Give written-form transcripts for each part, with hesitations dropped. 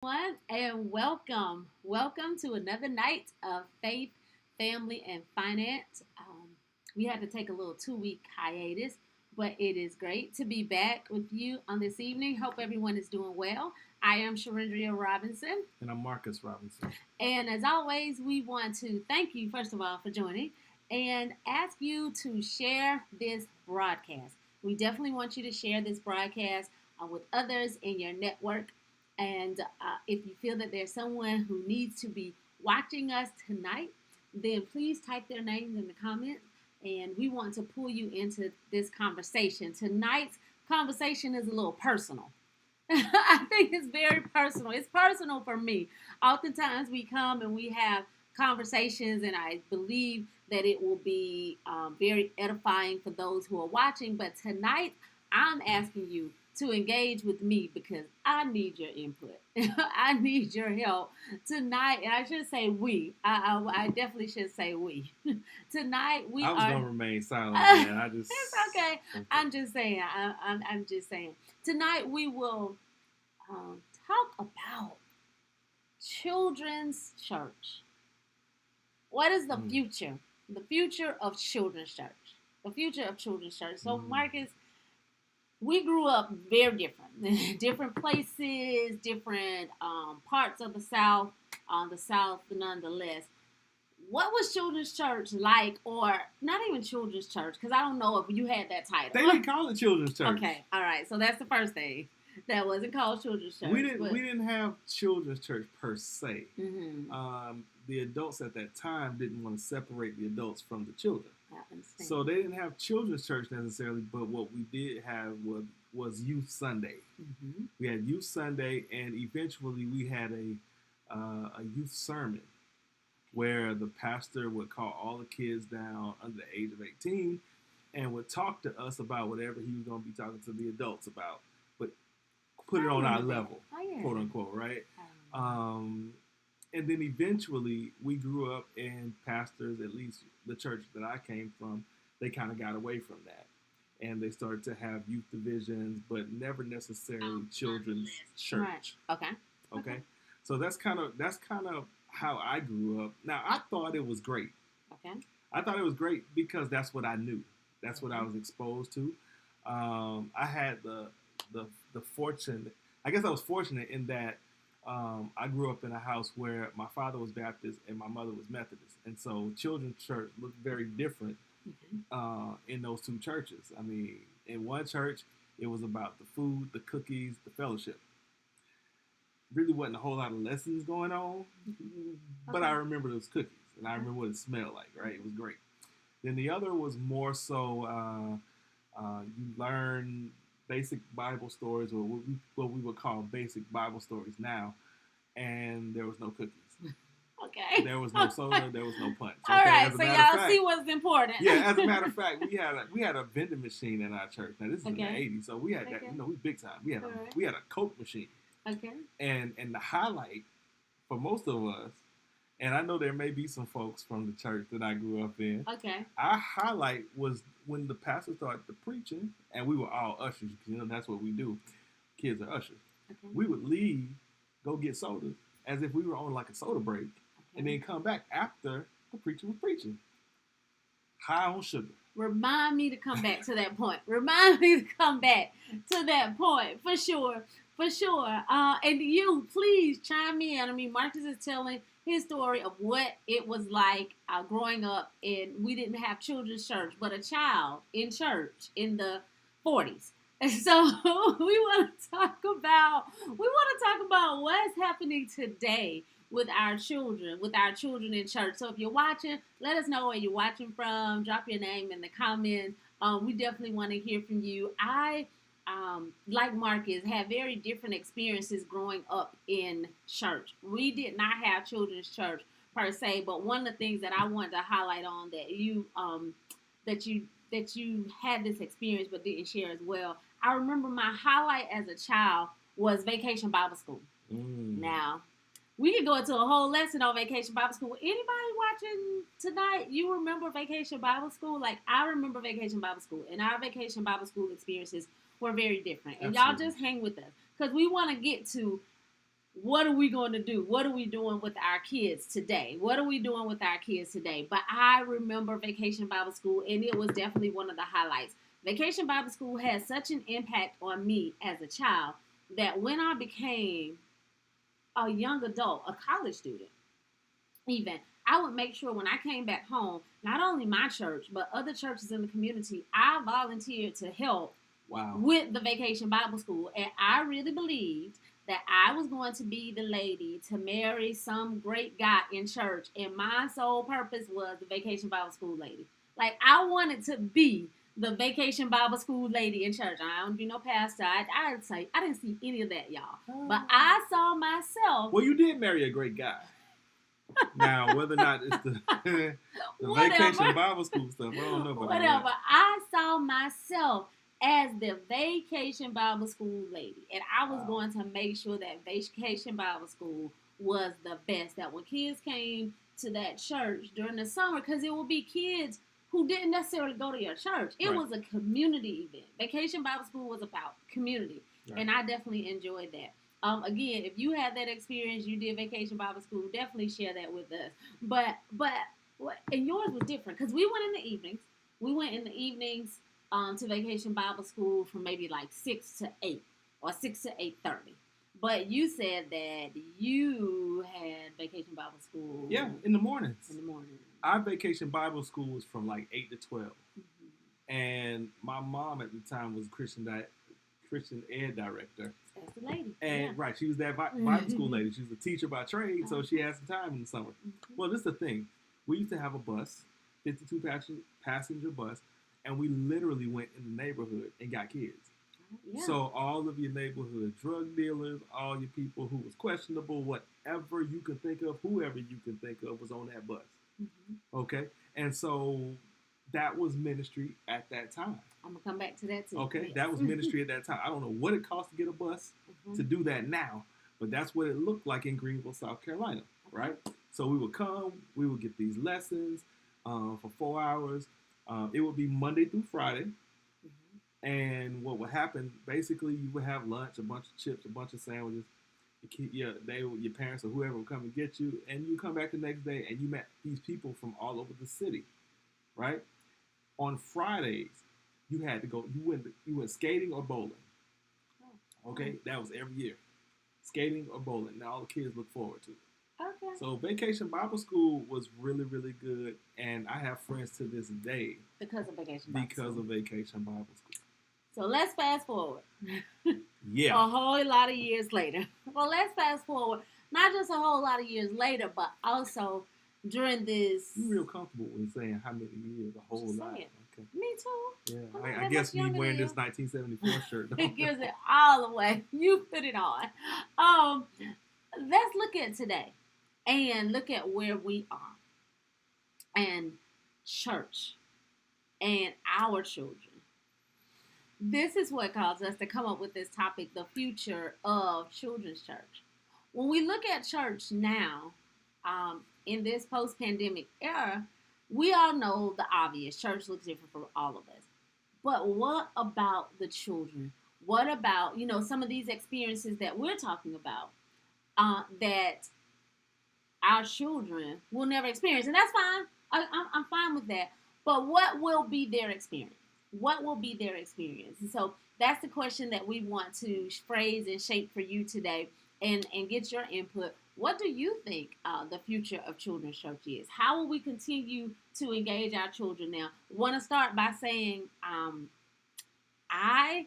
Everyone, and welcome to another night of faith, family, and finance. We had to take a little 2 week hiatus, but it is great to be back with you on this evening. Hope everyone is doing well. I am Schrendria Robinson, And I'm Marcus Robinson. and as always, we want to thank you first of all for joining and ask you to share this broadcast. We definitely want you to share this broadcast with others in your network. And if you feel that there's someone who needs to be watching us tonight, then please type their names in the comments. And we want to pull you into this conversation. Tonight's conversation is a little personal. I think it's very personal. It's personal for me. Oftentimes we come and we have conversations, and I believe that it will be very edifying for those who are watching. But tonight, I'm asking you to engage with me because I need your input. I need your help tonight, and I should say we. I definitely should say we. Tonight we I was are. gonna remain silent, man. It's okay. I'm just saying. I'm just saying. Tonight we will talk about children's church. What is the future? The future of children's church. The future of children's church. So, Marcus, we grew up very different. Different places, different parts of the South nonetheless. What was children's church like, or not even children's church, because I don't know if you had that title. They didn't call it children's church. Okay, all right. So that's the first thing. That wasn't called children's church. We didn't have children's church per se. The adults at that time didn't want to separate the adults from the children. So they didn't have children's church necessarily, but what we did have was Youth Sunday. We had Youth Sunday, and eventually we had a youth sermon where the pastor would call all the kids down under the age of 18 and would talk to us about whatever he was going to be talking to the adults about, but put it on our level, quote unquote, right? And then eventually we grew up, and pastors, at least the church that I came from, they kind of got away from that. And they started to have youth divisions, but never necessarily children's church. Right. Okay. So that's kind of how I grew up. Now, I thought it was great. Okay. I thought it was great because that's what I knew. That's what I was exposed to. I had the fortune. I guess I was fortunate in that I grew up in a house where my father was Baptist and my mother was Methodist, and so children's church looked very different in those two churches. I mean, in one church, it was about the food, the cookies, the fellowship. Really wasn't a whole lot of lessons going on, but I remember those cookies, and I remember what it smelled like, right? It was great. Then the other was more so you learn basic Bible stories, or what we would call basic Bible stories now, and there was no cookies. Okay. There was no soda. There was no punch. All right, so y'all see what's important. Yeah, as a matter of fact, we had a vending machine in our church. Now this is in the '80s, so we had that. We big time. We had a Coke machine. Okay. And the highlight for most of us, and I know there may be some folks from the church that I grew up in. Okay. Our highlight was when the pastor started the preaching, and we were all ushers. That's what we do. Kids are ushers. Okay. We would leave, go get sodas, as if we were on like a soda break, and then come back after the preacher was preaching. High on sugar. Remind me to come back to that point. Remind me to come back to that point, for sure. For sure. And you, please chime in. I mean, Marcus is telling his story of what it was like growing up, and we didn't have children's church, but a child in church in the 40s. And so we want to talk about what's happening today with our children in church. So if you're watching, let us know where you're watching from. Drop your name in the comments. We definitely want to hear from you. I like Marcus, had very different experiences growing up in church. We did not have children's church per se, but one of the things that I wanted to highlight on that you had this experience but didn't share as well. I remember my highlight as a child was Vacation Bible School. Now, we could go into a whole lesson on Vacation Bible School. Anybody watching tonight, you remember Vacation Bible School? Like, I remember Vacation Bible School, and our Vacation Bible School experiences were very different. And y'all just hang with us, because we want to get to what are we going to do? What are we doing with our kids today? What are we doing with our kids today? But I remember Vacation Bible School, and it was definitely one of the highlights. Vacation Bible School had such an impact on me as a child that when I became a young adult, a college student, even, I would make sure when I came back home, not only my church, but other churches in the community, I volunteered to help with the Vacation Bible School. And I really believed that I was going to be the lady to marry some great guy in church. And my sole purpose was the Vacation Bible School lady. Like, I wanted to be the Vacation Bible School lady in church. I don't be no pastor. I didn't see any of that, y'all. But I saw myself. Well, you did marry a great guy. Now, whether or not it's the Vacation Bible School stuff, I don't know about whatever. That. I saw myself as the Vacation Bible School lady. And I was going to make sure that Vacation Bible School was the best. That when kids came to that church during the summer, because it would be kids who didn't necessarily go to your church. It was a community event. Vacation Bible School was about community. Right. And I definitely enjoyed that. Again, if you had that experience, you did Vacation Bible School, definitely share that with us. But and yours was different because we went in the evenings. We went in the evenings to Vacation Bible School from maybe like 6 to 8 or 6 to 8:30. But you said that you had Vacation Bible School. Yeah, in the mornings. In the morning. Our Vacation Bible School was from like 8 to 12. Mm-hmm. And my mom at the time was Christian ed director. That's the lady. And right, she was that Bible school lady. She was a teacher by trade, so she had some time in the summer. Mm-hmm. Well, this is the thing. We used to have a bus, 52 passenger bus, and we literally went in the neighborhood and got kids. Yeah. So all of your neighborhood drug dealers, all your people who was questionable, whatever you can think of, whoever you can think of was on that bus. Mm-hmm. Okay? And so that was ministry at that time. I'm going to come back to that too. Okay? Yes. That was ministry at that time. I don't know what it cost to get a bus to do that now, but that's what it looked like in Greenville, South Carolina, right? So we would come, we would get these lessons for 4 hours. It would be Monday through Friday. And what would happen, basically, you would have lunch, a bunch of chips, a bunch of sandwiches. Your parents or whoever would come and get you, and you come back the next day, and you met these people from all over the city, right? On Fridays, you had to go. You went skating or bowling. Okay, that was every year, skating or bowling. Now all the kids look forward to it. Okay. So Vacation Bible School was really, really good, and I have friends to this day because of Vacation Bible School. So let's fast forward. Yeah. A whole lot of years later. Well, let's fast forward. Not just a whole lot of years later, but also during this. You're real comfortable with saying how many years, a whole lot. Okay. Me too. Yeah. I guess me wearing this 1974 shirt. It gives it all away. You put it on. Let's look at today and look at where we are. And church and our children. This is what caused us to come up with this topic, the future of children's church. When we look at church now, in this post-pandemic era, we all know the obvious. Church looks different for all of us. But what about the children? What about, some of these experiences that we're talking about that our children will never experience? And that's fine. I'm fine with that. But what will be their experience? What will be their experience? And so that's the question that we want to phrase and shape for you today and get your input. What do you think the future of children's church is? How will we continue to engage our children now? I want to start by saying I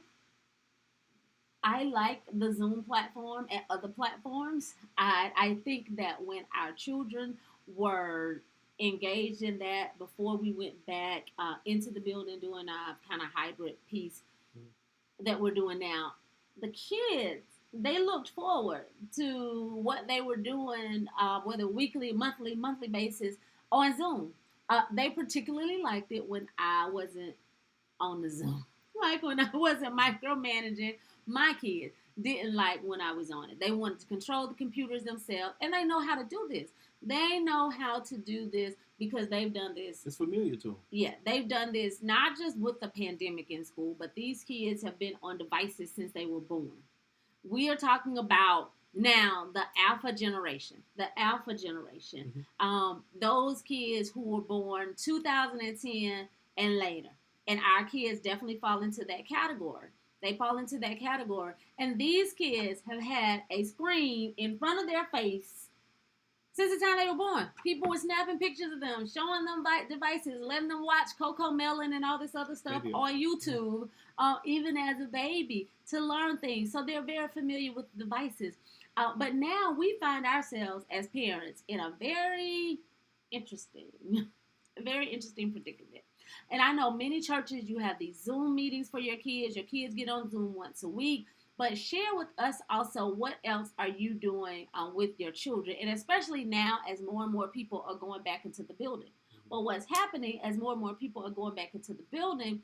like the Zoom platform and other platforms. I think that when our children were engaged in that before we went back into the building doing a kind of hybrid piece that we're doing now, the kids, they looked forward to what they were doing, whether weekly, monthly basis on Zoom. They particularly liked it when I wasn't on the Zoom. Like when I wasn't micromanaging, my kids didn't like when I was on it. They wanted to control the computers themselves, and they know how to do this. They know how to do this because they've done this. It's familiar to them. Yeah, they've done this not just with the pandemic in school, but these kids have been on devices since they were born. We are talking about Now, the Alpha generation, those kids who were born 2010 and later, and our kids definitely fall into that category. They fall into that category. And these kids have had a screen in front of their face since the time they were born. People were snapping pictures of them, showing them devices, letting them watch Coco Melon and all this other stuff on YouTube, even as a baby, to learn things. So they're very familiar with devices. But now we find ourselves as parents in a very interesting predicament. And I know many churches, you have these Zoom meetings for your kids. Your kids get on Zoom once a week. But share with us also, what else are you doing with your children? And especially now as more and more people are going back into the building. Well, what's happening as more and more people are going back into the building,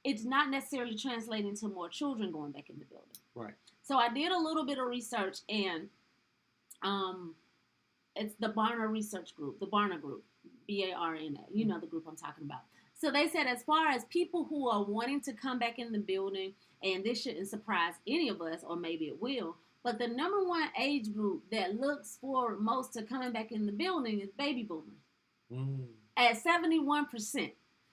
it's not necessarily translating to more children going back in the building. Right. So I did a little bit of research, and it's the Barna Research Group, the Barna Group, Barna. You know the group I'm talking about. So they said, as far as people who are wanting to come back in the building, and this shouldn't surprise any of us, or maybe it will, but the number one age group that looks forward most to coming back in the building is baby boomers. At 71%.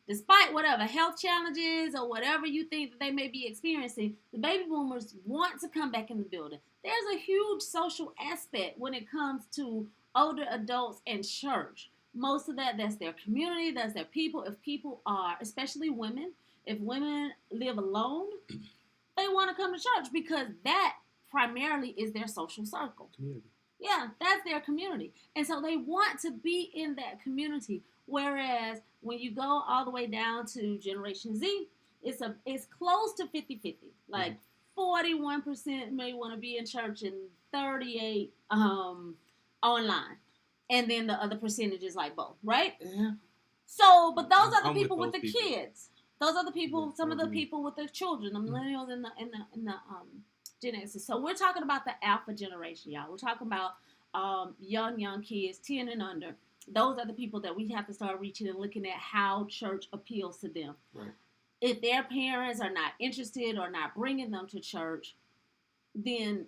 Despite whatever health challenges or whatever you think that they may be experiencing, the baby boomers want to come back in the building. There's a huge social aspect when it comes to older adults and church. Most of that's their community, that's their people. If people are, especially women, if women live alone, they want to come to church because that primarily is their social circle. Community. Yeah, that's their community. And so they want to be in that community. Whereas when you go all the way down to Generation Z, it's close to 50-50. Like 41% may want to be in church and 38 online. And then the other percentage is like both, right? Yeah. So, but those are the people with the kids. Those are the people, some of the people with their children, the millennials and the Gen Xers. So we're talking about the Alpha generation, y'all. We're talking about young kids, 10 and under. Those are the people that we have to start reaching and looking at how church appeals to them. Right. If their parents are not interested or not bringing them to church, then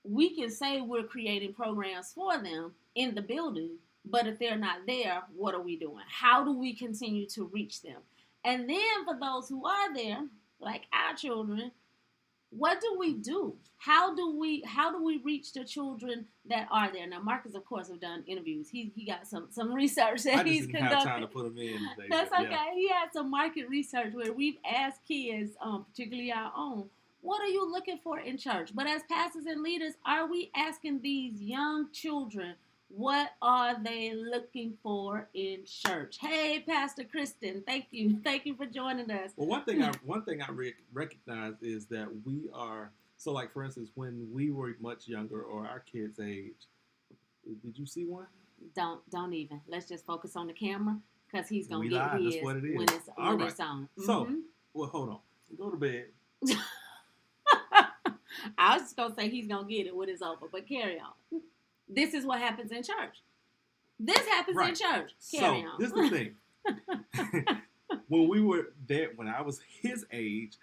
we can say we're creating programs for them in the building, but if they're not there, what are we doing? How do we continue to reach them? And then for those who are there, like our children, what do we do? How do we reach the children that are there? Now, Marcus, of course, have done interviews. He got some research that he's conducted. I just didn't have time to put them in today. That's okay. Yeah. He had some market research where we've asked kids, particularly our own, what are you looking for in church? But as pastors and leaders, are we asking these young children, what are they looking for in church? Hey, Pastor Kristen, thank you for joining us. Well, one thing I recognize is that we are, so like for instance, when we were much younger or our kids' age, did you see one? Don't even. Let's just focus on the camera because he's gonna get live. his That's what it is. when it's on. Mm-hmm. So, well, hold on. Go to bed. I was just gonna say he's gonna get it when it's over, but carry on. This is what happens in church. This happens in church. Carry on. This is the thing. When we were there, when I was his age,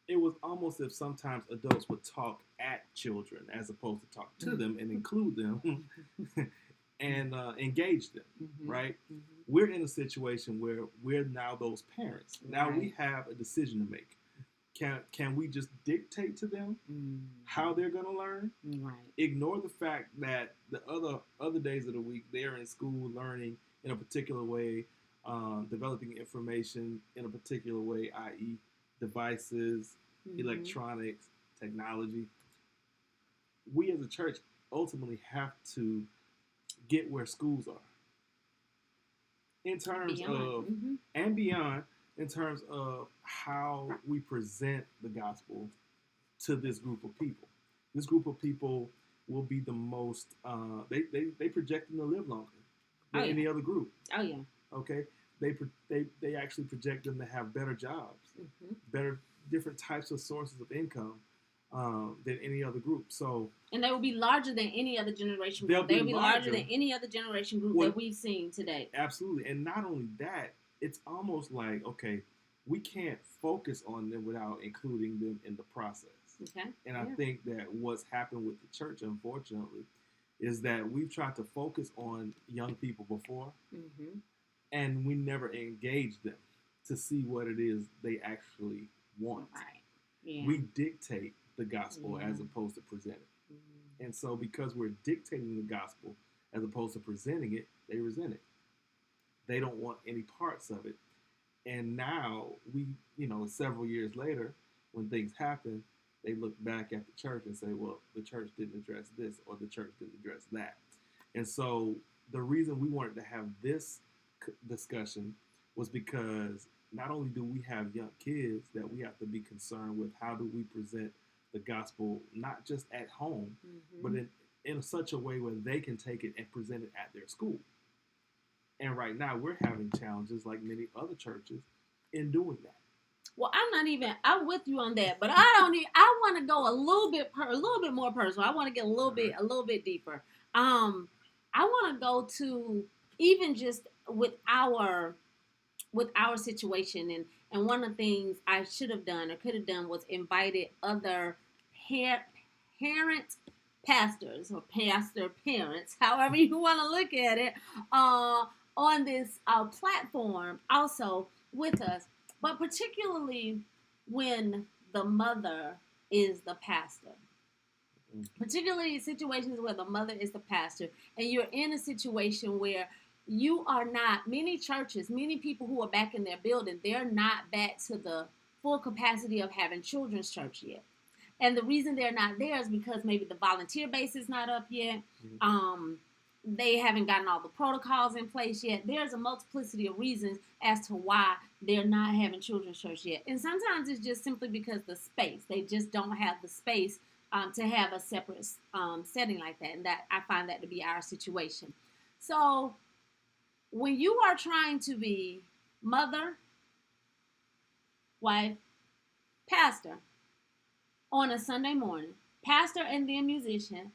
it was almost as if sometimes adults would talk at children as opposed to talk to them and include them and engage them, right? Mm-hmm. We're in a situation where we're now those parents. Now we have a decision to make. Can we just dictate to them how they're going to learn? Right. Ignore the fact that the other days of the week they're in school learning in a particular way, developing information in a particular way, i.e. devices, electronics, technology. We as a church ultimately have to get where schools are. In terms of, and beyond, in terms of how we present the gospel to this group of people. This group of people will be the most, they project them to live longer than any other group. Oh, yeah. Okay? They actually project them to have better jobs, better, different types of sources of income than any other group. So, and they will be larger than any other generation group. They'll be larger than any other generation group that we've seen today. Absolutely. And not only that, it's almost like, okay, we can't focus on them without including them in the process. Okay. And I think that what's happened with the church, unfortunately, is that we've tried to focus on young people before, and we never engage them to see what it is they actually want. Right. Yeah. We dictate the gospel as opposed to present it. And so because we're dictating the gospel as opposed to presenting it, they resent it. They don't want any parts of it. And now we, several years later, when things happen, they look back at the church and say, well, the church didn't address this or the church didn't address that. And so the reason we wanted to have this discussion was because not only do we have young kids that we have to be concerned with how do we present the gospel, not just at home, but in such a way where they can take it and present it at their school. And right now we're having challenges like many other churches in doing that. Well, I'm with you on that, but I want to go a little bit more personal. I want to get a little bit deeper. I want to go to even just with our situation, and one of the things I should have done or could have done was invited other parent pastors or pastor parents, however you want to look at it, on this platform also with us. But particularly when the mother is the pastor. Particularly situations where the mother is the pastor and you're in a situation where you are not, many churches, many people who are back in their building, they're not back to the full capacity of having children's church yet. And the reason they're not there is because maybe the volunteer base is not up yet. They haven't gotten all the protocols in place yet. There's a multiplicity of reasons as to why they're not having children's church yet. And sometimes it's just simply because the space. They just don't have the space to have a separate setting like that. And that I find that to be our situation. So when you are trying to be mother, wife, pastor on a Sunday morning, pastor and then musician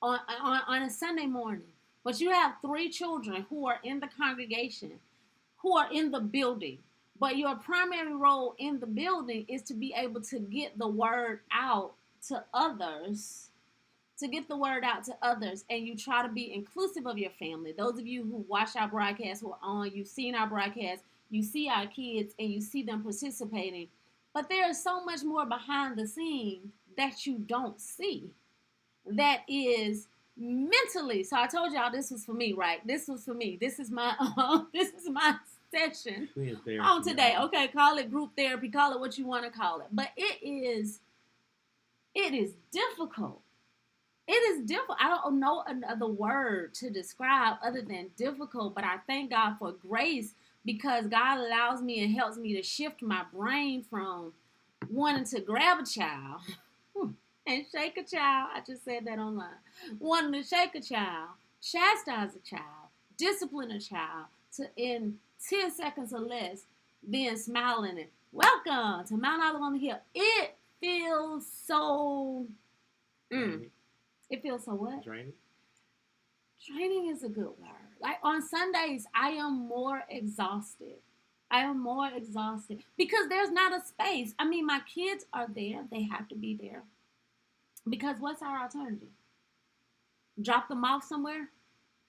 on a Sunday morning, but you have 3 children who are in the congregation, who are in the building. But your primary role in the building is to be able to get the word out to others. And you try to be inclusive of your family. Those of you who watch our broadcast, who are on, you've seen our broadcast, you see our kids, and you see them participating. But there is so much more behind the scenes that you don't see. That is mentally. So I told y'all this was for me, right? This was for me. This is my session on today. Okay, call it group therapy, call it what you want to call it. But it is difficult. It is difficult. I don't know another word to describe other than difficult, but I thank God for grace because God allows me and helps me to shift my brain from wanting to grab a child and shake a child. I just said that online. Wanting to shake a child, chastise a child, discipline a child to in 10 seconds or less, then smiling and welcome to Mount Olive on the Hill. It feels so... It feels so what? Draining. Draining is a good word. Like on Sundays, I am more exhausted. Because there's not a space. I mean, my kids are there. They have to be there. Because what's our alternative? Drop them off somewhere?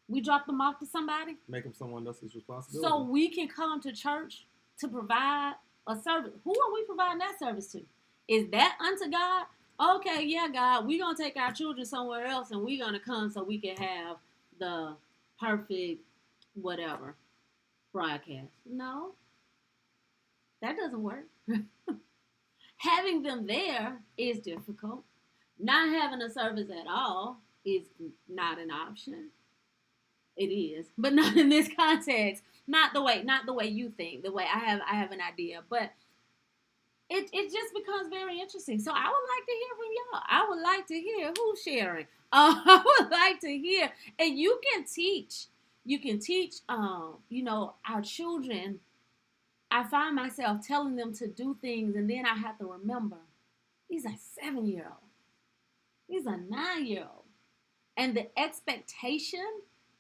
We drop them off to somebody? Make them someone else's responsibility. So we can come to church to provide a service. Who are we providing that service to? Is that unto God? Okay, yeah, God, we're going to take our children somewhere else and we're going to come so we can have the perfect whatever broadcast. No, that doesn't work. Having them there is difficult. Not having a service at all is not an option. It is, but not in this context. Not the way you think. The way I have an idea, but it just becomes very interesting. So I would like to hear from y'all. I would like to hear who's sharing. I would like to hear, and you can teach. You can teach. Our children. I find myself telling them to do things, and then I have to remember. He's a 7-year-old. He's a 9-year-old, and the expectation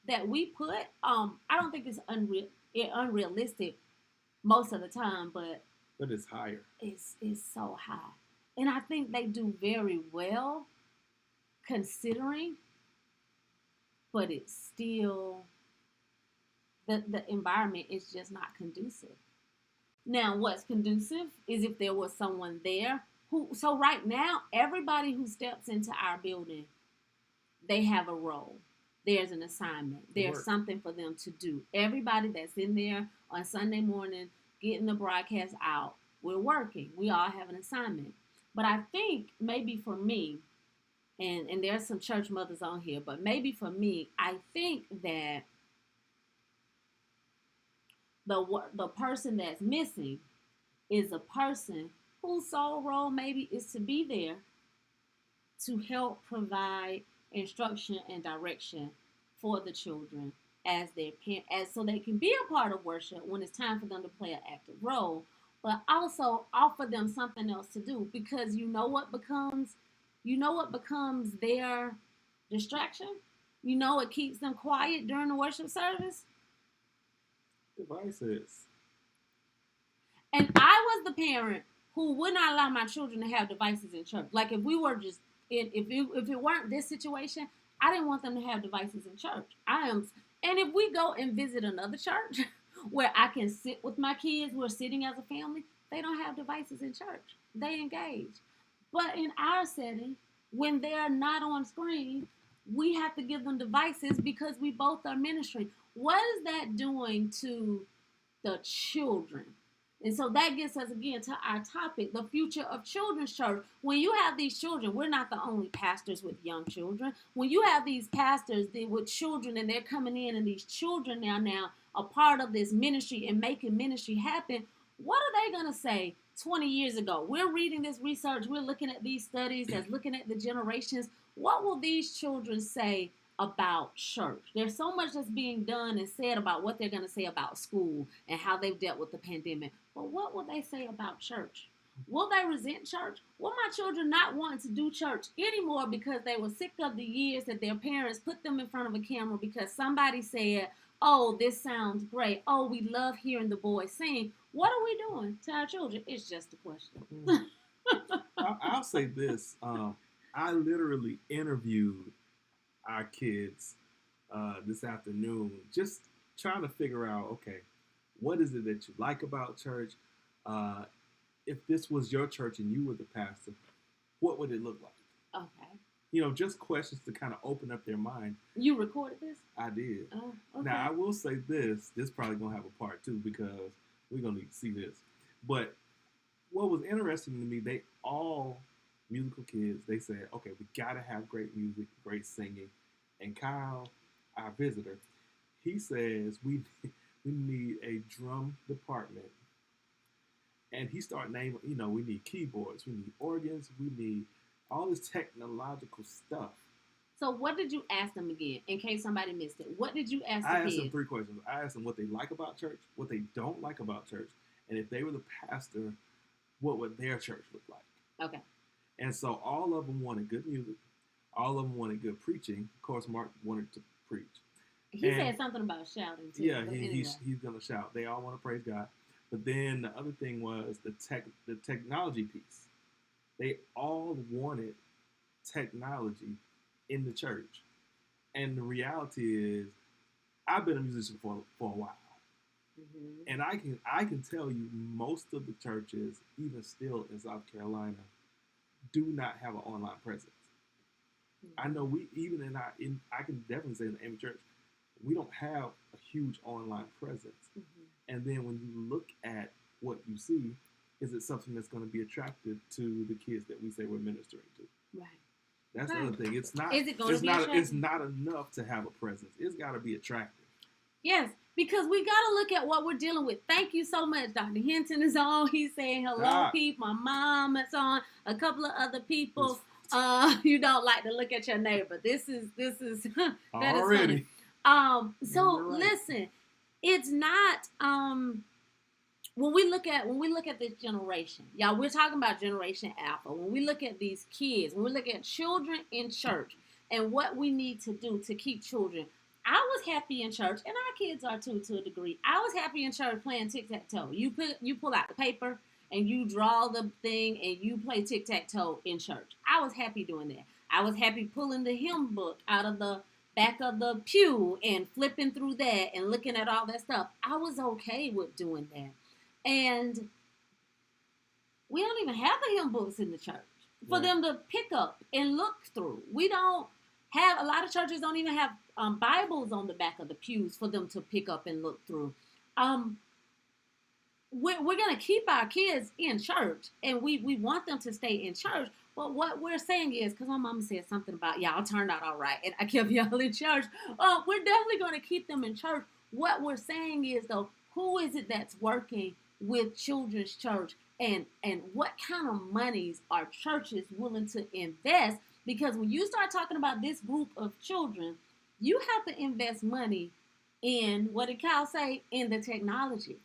that we put, I don't think it's unrealistic most of the time, but it's higher. It's so high. And I think they do very well considering, but it's still, the environment is just not conducive. Now, what's conducive is if there was someone there who, so right now, everybody who steps into our building, they have a role. There's an assignment. There's something for them to do. Everybody that's in there on Sunday morning getting the broadcast out, we're working. We all have an assignment. But I think maybe for me, and there's some church mothers on here, but maybe for me, I think that the person that's missing is a person whose sole role maybe is to be there to help provide instruction and direction for the children as their parent, as so they can be a part of worship when it's time for them to play an active role, but also offer them something else to do, because you know what becomes their distraction? You know what keeps them quiet during the worship service? Devices. And I was the parent who would not allow my children to have devices in church. Like if we were just, if it weren't this situation, I didn't want them to have devices in church. And if we go and visit another church where I can sit with my kids, we're sitting as a family, they don't have devices in church. They engage. But in our setting, when they're not on screen, we have to give them devices because we both are ministering. What is that doing to the children? And so that gets us again to our topic, the future of children's church. When you have these children, we're not the only pastors with young children. When you have these pastors with children and they're coming in and these children now a part of this ministry and making ministry happen, what are they going to say 20 years ago? We're reading this research. We're looking at these studies that's looking at the generations. What will these children say about church? There's so much that's being done and said about what they're going to say about school and how they've dealt with the pandemic. But what will they say about church? Will they resent church? Will my children not want to do church anymore because they were sick of the years that their parents put them in front of a camera because somebody said, oh, this sounds great. Oh, we love hearing the boys sing. What are we doing to our children? It's just a question. I'll say this. I literally interviewed our kids this afternoon, just trying to figure out, okay, what is it that you like about church? If this was your church and you were the pastor, what would it look like? Okay. You know, just questions to kind of open up their mind. You recorded this? I did. Oh, okay. Now, I will say this probably going to have a part two because we're going to need to see this. But what was interesting to me, they all, musical kids, they said, okay, we got to have great music, great singing. And Kyle, our visitor, he says we need a drum department. And he started naming, you know, we need keyboards, we need organs, we need all this technological stuff. So what did you ask them again, in case somebody missed it? What did you ask I asked them 3 questions. I asked them what they like about church, what they don't like about church, and if they were the pastor, what would their church look like? Okay. And so all of them wanted good music. All of them wanted good preaching. Of course, Mark wanted to preach. He said something about shouting, too. Yeah, he's going to shout. They all want to praise God. But then the other thing was the technology piece. They all wanted technology in the church. And the reality is, I've been a musician for a while. Mm-hmm. And I can tell you most of the churches, even still in South Carolina, do not have an online presence. I know I can definitely say in the AME church, we don't have a huge online presence. Mm-hmm. And then when you look at what you see, is it something that's going to be attractive to the kids that we say we're ministering to? Right. That's the other thing. It's not. Is it going to be attractive? It's not enough to have a presence. It's got to be attractive. Yes, because we got to look at what we're dealing with. Thank you so much. Dr. Hinton is on. He's saying hello, Pete. My mom is on. A couple of other people. You don't like to look at your neighbor. This is that already. Is funny. So right. Listen, it's not when we look at this generation, y'all, we're talking about Generation Alpha. When we look at these kids, when we look at children in church and what we need to do to keep children. I was happy in church, and our kids are too, to a degree. I was happy in church playing tic-tac-toe. You pull out the paper, and you draw the thing and you play tic-tac-toe in church. I was happy doing that. I was happy pulling the hymn book out of the back of the pew and flipping through that and looking at all that stuff. I was okay with doing that. And we don't even have the hymn books in the church for them to pick up and look through. We don't have, a lot of churches don't even have Bibles on the back of the pews for them to pick up and look through. We're going to keep our kids in church, and we want them to stay in church. But what we're saying is, because my mama said something about, y'all turned out all right, and I kept y'all in church. We're definitely going to keep them in church. What we're saying is, though, who is it that's working with children's church, and what kind of monies are churches willing to invest? Because when you start talking about this group of children, you have to invest money in, what did Kyle say, in the technology.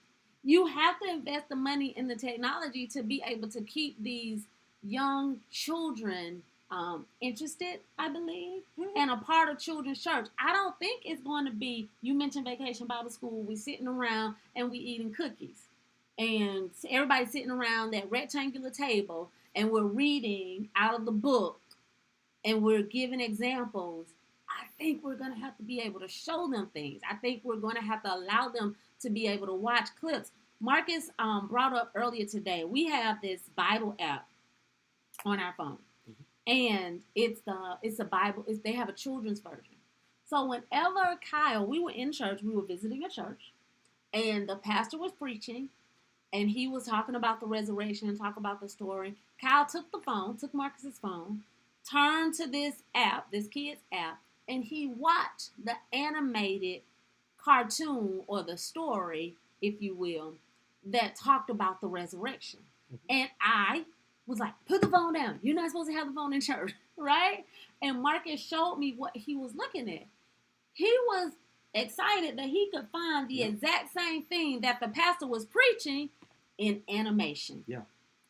You have to invest the money in the technology to be able to keep these young children interested, I believe, and a part of children's church. I don't think it's going to be, you mentioned Vacation Bible School, we sitting around and we eating cookies. And everybody's sitting around that rectangular table and we're reading out of the book and we're giving examples. I think we're going to have to be able to show them things. I think we're going to have to allow them to be able to watch clips. Marcus brought up earlier today, we have this Bible app on our phone. And it's a Bible, they have a children's version. So whenever Kyle, we were in church, we were visiting a church, and the pastor was preaching, and he was talking about the resurrection and talk about the story. Kyle took Marcus's phone, turned to this app, this kid's app, and he watched the animated cartoon or the story, if you will, that talked about the resurrection. And I was like, put the phone down. You're not supposed to have the phone in church, right? And Marcus showed me what he was looking at. He was excited that he could find the exact same thing that the pastor was preaching in animation. Yeah.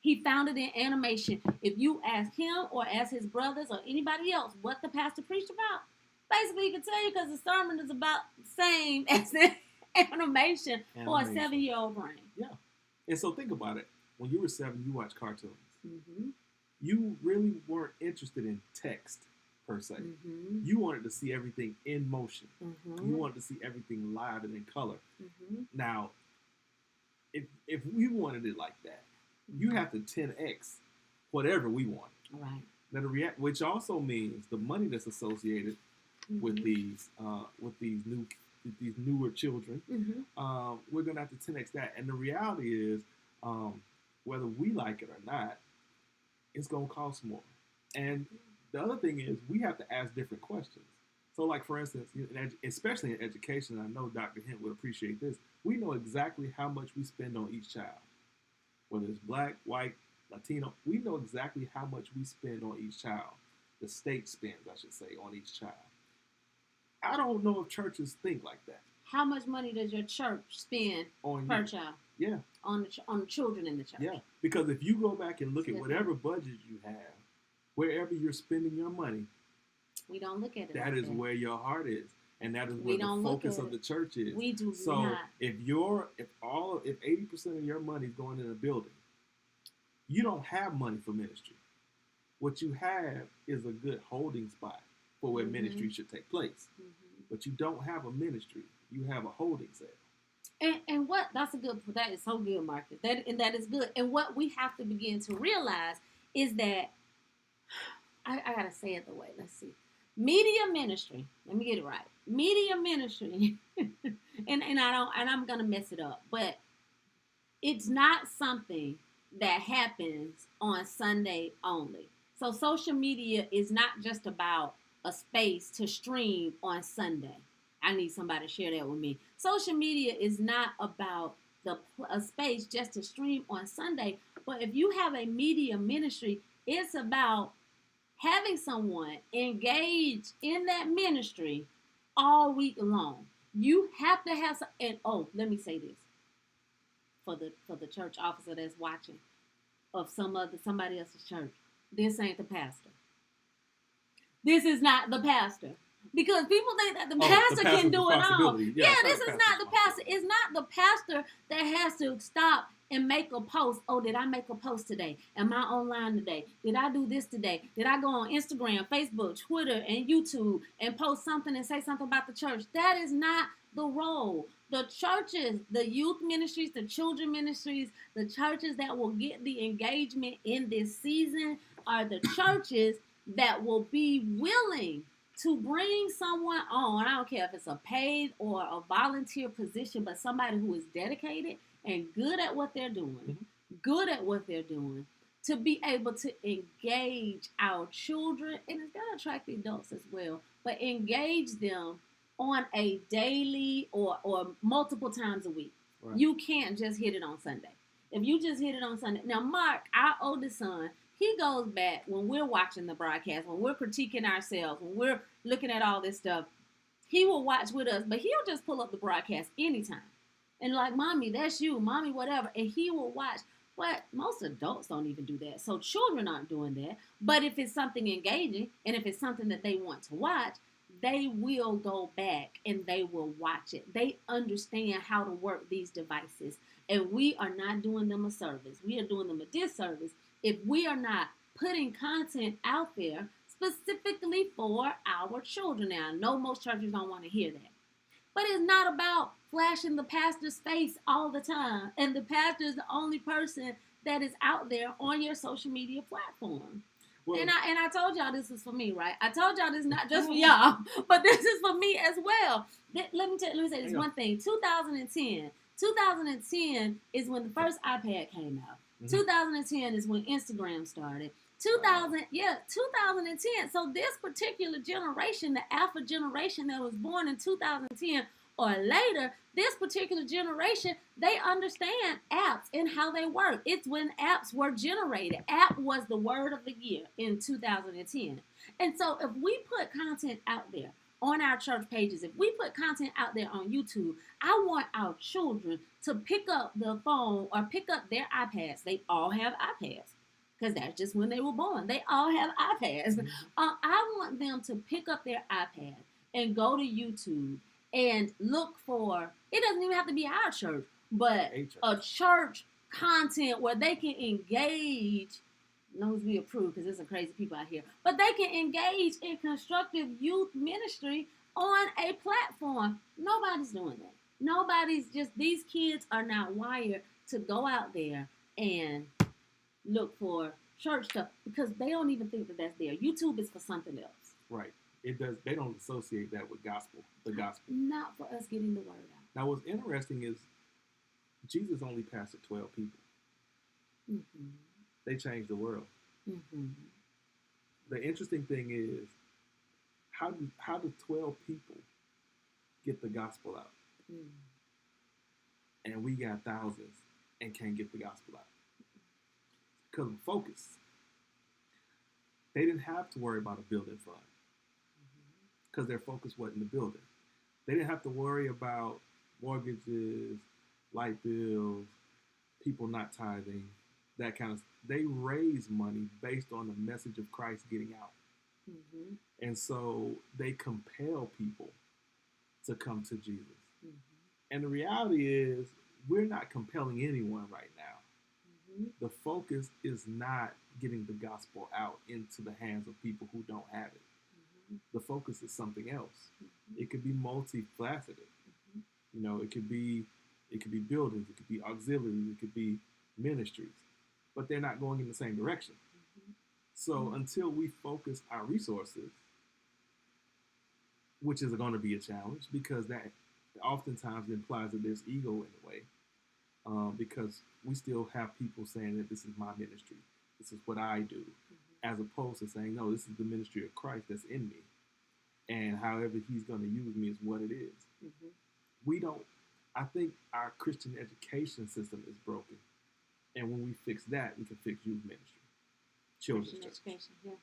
He found it in animation. If you ask him or ask his brothers or anybody else what the pastor preached about, basically he can tell you because the sermon is about the same as the animation for a 7-year-old brain. Yeah. And so think about it. When you were 7, you watched cartoons. Mm-hmm. You really weren't interested in text, per se. Mm-hmm. You wanted to see everything in motion. Mm-hmm. You wanted to see everything live and in color. Mm-hmm. Now, if we wanted it like that, you have to 10x whatever we want. Right. Now, which also means the money that's associated with these newer children, we're gonna have to 10x that. And the reality is, whether we like it or not, it's gonna cost more. And the other thing is, we have to ask different questions. So, like for instance, especially in education, I know Dr. Hint would appreciate this. We know exactly how much we spend on each child, whether it's black, white, Latino. We know exactly how much we spend on each child. The state spends, I should say, on each child. I don't know if churches think like that. How much money does your church spend per child? Yeah. On the children in the church. Yeah. Because if you go back and look at whatever budget you have, wherever you're spending your money, we don't look at it. That is where your heart is. And that is where the focus of the church is. We do so not. If 80% of your money is going in a building, you don't have money for ministry. What you have is a good holding spot for where ministry should take place. But you don't have a ministry. You have a holding cell. And that is so good, Marcus. That is good. And what we have to begin to realize is that, I gotta say it the way, let's see. Media ministry, let me get it right. Media ministry, and I'm gonna mess it up, but it's not something that happens on Sunday only. So social media is not just about a space to stream on Sunday. I need somebody to share that with me. Social media is not about a space just to stream on Sunday, but if you have a media ministry, it's about having someone engaged in that ministry all week long. You have to have some, and let me say this for the church officer that's watching of somebody else's church. This ain't the pastor. This is not the pastor. Because people think that the pastor can do it all. Yeah, this is not the pastor. It's not the pastor that has to stop and make a post. Oh, did I make a post today? Am I online today? Did I do this today? Did I go on Instagram, Facebook, Twitter, and YouTube and post something and say something about the church? That is not the role. The churches, the youth ministries, the children ministries, the churches that will get the engagement in this season are the churches that will be willing to bring someone on. I don't care if it's a paid or a volunteer position, but somebody who is dedicated and good at what they're doing, to be able to engage our children, and it's going to attract the adults as well, but engage them on a daily or multiple times a week. Right. You can't just hit it on Sunday. If you just hit it on Sunday. Now, Mark, our oldest son, he goes back when we're watching the broadcast, when we're critiquing ourselves, when we're looking at all this stuff. He will watch with us, but he'll just pull up the broadcast anytime. And like, Mommy, that's you. Mommy, whatever. And he will watch. But most adults don't even do that. So children aren't doing that. But if it's something engaging and if it's something that they want to watch, they will go back and they will watch it. They understand how to work these devices. And we are not doing them a service. We are doing them a disservice if we are not putting content out there specifically for our children. Now, I know most churches don't want to hear that. But it's not about flashing the pastor's face all the time. And the pastor is the only person that is out there on your social media platform. Well, and I told y'all this is for me, right? I told y'all this is not just for y'all, but this is for me as well. Let me say this one thing. 2010 is when the first iPad came out. Mm-hmm. 2010 is when Instagram started. 2010. So this particular generation, the alpha generation that was born in 2010 or later, this particular generation, they understand apps and how they work. It's when apps were generated. App was the word of the year in 2010. And so if we put content out there on our church pages, if we put content out there on YouTube, I want our children to pick up the phone or pick up their iPads. They all have iPads because that's just when they were born. They all have iPads. Mm-hmm. I want them to pick up their iPad and go to YouTube and look for, it doesn't even have to be our church, but a church content where they can engage. Knows we approve because there's some crazy people out here, but they can engage in constructive youth ministry on a platform. Nobody's doing that. These kids are not wired to go out there and look for church stuff because they don't even think that that's there. YouTube is for something else. Right. It does. They don't associate that with the gospel. Not for us getting the word out. Now, what's interesting is Jesus only pastored 12 people. Mm-hmm. They changed the world. Mm-hmm. The interesting thing is, how do 12 people get the gospel out? Mm. And we got thousands and can't get the gospel out. Because of focus. They didn't have to worry about a building fund. Because their focus wasn't the building. They didn't have to worry about mortgages, light bills, people not tithing, that kind of stuff. They raise money based on the message of Christ getting out. Mm-hmm. And so they compel people to come to Jesus. Mm-hmm. And the reality is, we're not compelling anyone right now. Mm-hmm. The focus is not getting the gospel out into the hands of people who don't have it. The focus is something else. Mm-hmm. It could be multifaceted. Mm-hmm. You know, it could be buildings, it could be auxiliaries, it could be ministries, but they're not going in the same direction. Mm-hmm. So until we focus our resources, which is going to be a challenge because that oftentimes implies that there's ego in the way, because we still have people saying that this is my ministry, this is what I do. Mm-hmm. As opposed to saying, no, this is the ministry of Christ that's in me. And however he's going to use me is what it is. Mm-hmm. I think our Christian education system is broken. And when we fix that, we can fix youth ministry. Children's education, yeah.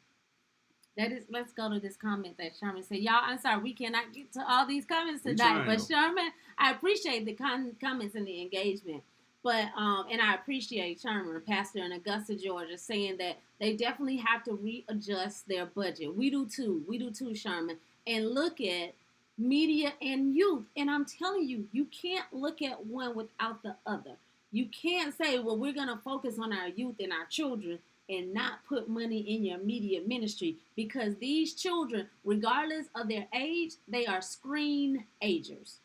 Let's go to this comment that Sherman said. Y'all, I'm sorry, we cannot get to all these comments tonight. But Sherman, I appreciate the comments and the engagement. But, and I appreciate Sherman, a pastor in Augusta, Georgia, saying that they definitely have to readjust their budget. We do too, Sherman. And look at media and youth. And I'm telling you, you can't look at one without the other. You can't say, well, we're going to focus on our youth and our children and not put money in your media ministry, because these children, regardless of their age, they are screen agers.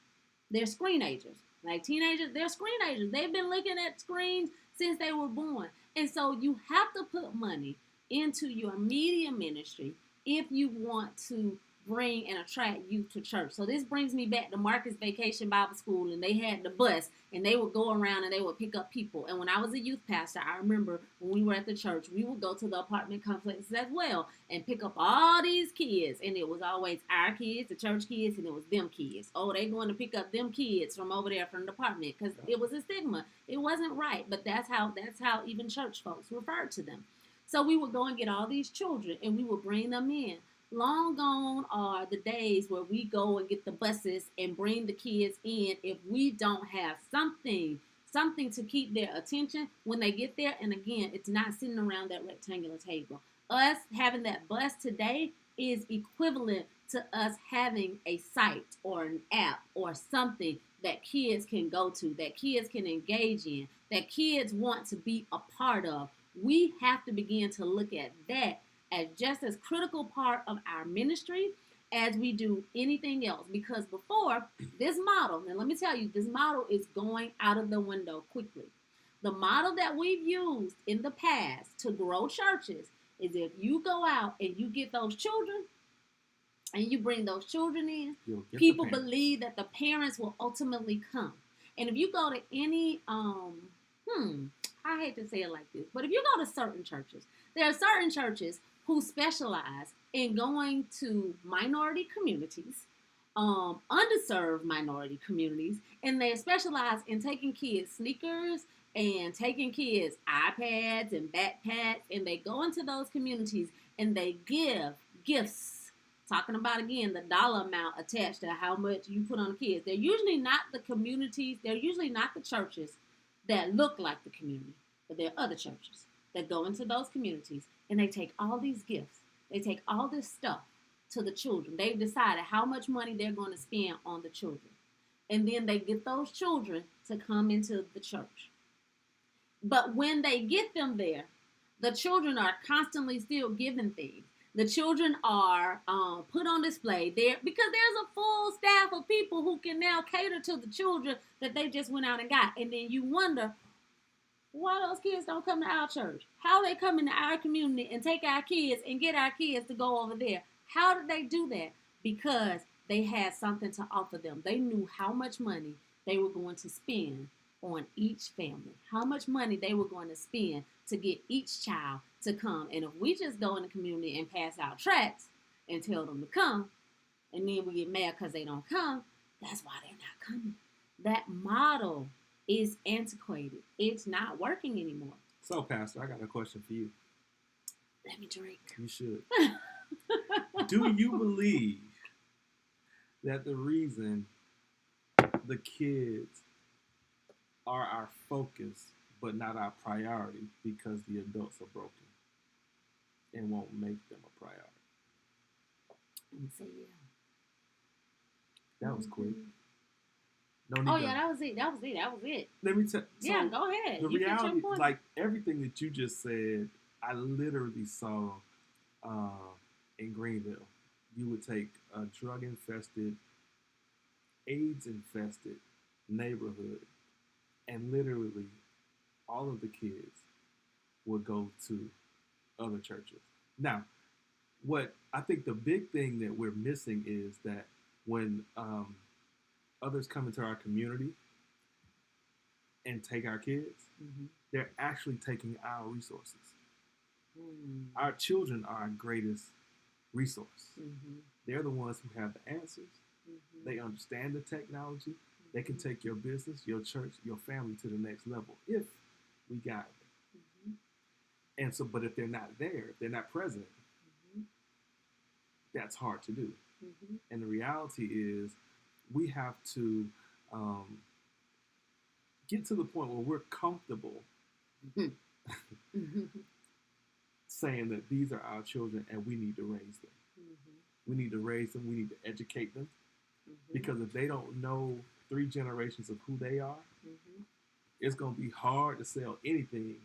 They're screen agers. Like teenagers, they're screen agers. They've been looking at screens since they were born. And so you have to put money into your media ministry if you want to bring and attract youth to church. So this brings me back to Marcus Vacation Bible School, and they had the bus, and they would go around and they would pick up people. And when I was a youth pastor, I remember when we were at the church, we would go to the apartment complexes as well and pick up all these kids, and it was always our kids, the church kids, and it was them kids. Oh, they going to pick up them kids from over there from the apartment, because it was a stigma. It wasn't right, but that's how even church folks referred to them. So we would go and get all these children, and we would bring them in. Long gone are the days where we go and get the buses and bring the kids in if we don't have something to keep their attention when they get there. And again, it's not sitting around that rectangular table. Us having that bus today is equivalent to us having a site or an app or something that kids can go to, that kids can engage in, that kids want to be a part of. We have to begin to look at that as just as critical part of our ministry as we do anything else. Because before, this model, and let me tell you, this model is going out of the window quickly. The model that we've used in the past to grow churches is if you go out and you get those children and you bring those children in, people believe that the parents will ultimately come. And if you go to any, I hate to say it like this, but if you go to certain churches, there are certain churches who specialize in going to minority communities, underserved minority communities, and they specialize in taking kids sneakers and taking kids iPads and backpacks, and they go into those communities and they give gifts. Talking about, again, the dollar amount attached to how much you put on the kids. They're usually not the communities, they're usually not the churches that look like the community, but there are other churches that go into those communities and they take all these gifts. They take all this stuff to the children. They've decided how much money they're going to spend on the children. And then they get those children to come into the church. But when they get them there, the children are constantly still given things. The children are put on display there because there's a full staff of people who can now cater to the children that they just went out and got. And then you wonder, why those kids don't come to our church? How they come into our community and take our kids and get our kids to go over there? How did they do that? Because they had something to offer them. They knew how much money they were going to spend on each family, how much money they were going to spend to get each child to come. And if we just go in the community and pass out tracts and tell them to come, and then we get mad because they don't come, that's why they're not coming. That model is antiquated. It's not working anymore. So, Pastor, I got a question for you. Let me drink. You should. Do you believe that the reason the kids are our focus but not our priority because the adults are broken and won't make them a priority? And say yeah. That was quick. That was it. Let me tell you. Yeah, go ahead. The reality, like everything that you just said, I literally saw in Greenville. You would take a drug-infested, AIDS-infested neighborhood, and literally all of the kids would go to other churches. Now, what I think the big thing that we're missing is that when others come into our community and take our kids, they're actually taking our resources. Our children are our greatest resource. They're the ones who have the answers. They understand the technology. They can take your business, your church, your family to the next level if we guide them. And so, but if they're not there, if they're not present, that's hard to do. And the reality is we have to get to the point where we're comfortable saying that these are our children and we need to raise them. We need to raise them. We need to educate them. Because if they don't know 3 generations of who they are, it's going to be hard to sell anything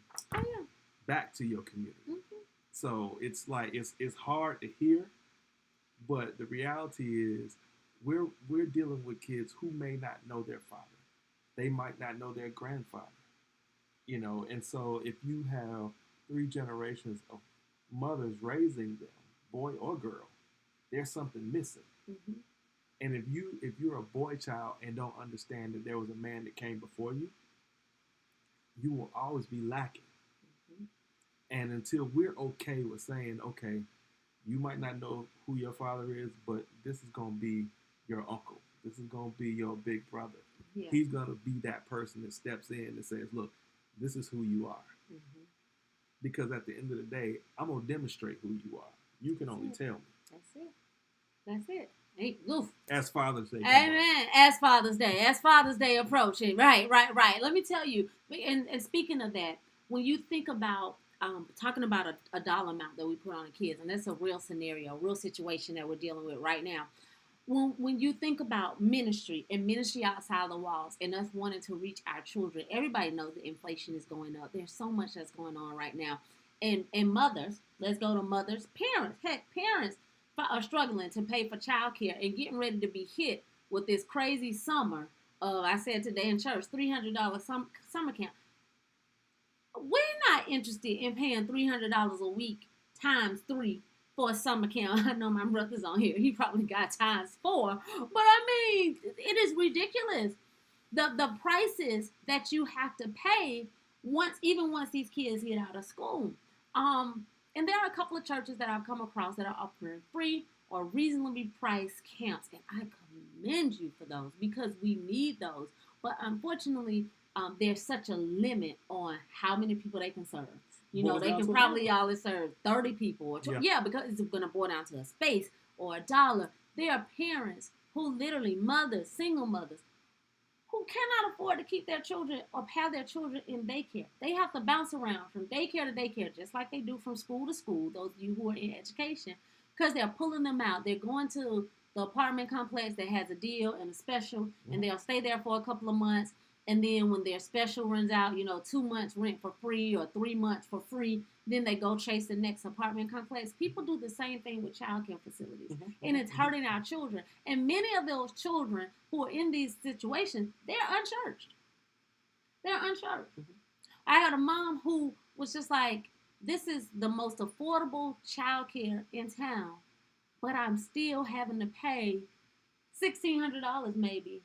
back to your community. So it's like it's hard to hear, but the reality is we're dealing with kids who may not know their father. They might not know their grandfather. And so if you have 3 generations of mothers raising them, boy or girl, there's something missing. And if you're a boy child and don't understand that there was a man that came before you, you will always be lacking. And until we're okay with saying, okay, you might not know who your father is, but this is going to be your uncle. This is going to be your big brother. Yeah. He's going to be that person that steps in and says, look, this is who you are. Because at the end of the day, I'm going to demonstrate who you are. You can only tell me. That's it. Hey, oof. As Father's Day. Amen. As Father's Day approaching. Right. Let me tell you, and speaking of that, when you think about talking about a dollar amount that we put on the kids, and that's a real scenario, a real situation that we're dealing with right now. When you think about ministry and ministry outside the walls and us wanting to reach our children, everybody knows that inflation is going up. There's so much that's going on right now. And mothers, let's go to mothers, parents are struggling to pay for childcare and getting ready to be hit with this crazy summer. I said today in church, $300 summer camp. We're not interested in paying $300 a week times 3 for a summer camp. I know my brother's on here. He probably got times 4. But I mean, it is ridiculous. The prices that you have to pay once these kids get out of school. And there are a couple of churches that I've come across that are offering free or reasonably priced camps. And I commend you for those because we need those. But unfortunately, there's such a limit on how many people they can serve. They can probably only serve 30 people. Or because it's going to boil down to a space or a dollar. There are parents who literally, mothers, single mothers, who cannot afford to keep their children or have their children in daycare. They have to bounce around from daycare to daycare, just like they do from school to school, those of you who are in education, because they're pulling them out. They're going to the apartment complex that has a deal and a special, and they'll stay there for a couple of months. And then when their special runs out, 2 months rent for free or 3 months for free, then they go chase the next apartment complex. People do the same thing with child care facilities. And it's hurting our children. And many of those children who are in these situations, they're unchurched. I had a mom who was just like, this is the most affordable child care in town, but I'm still having to pay $1,600 maybe,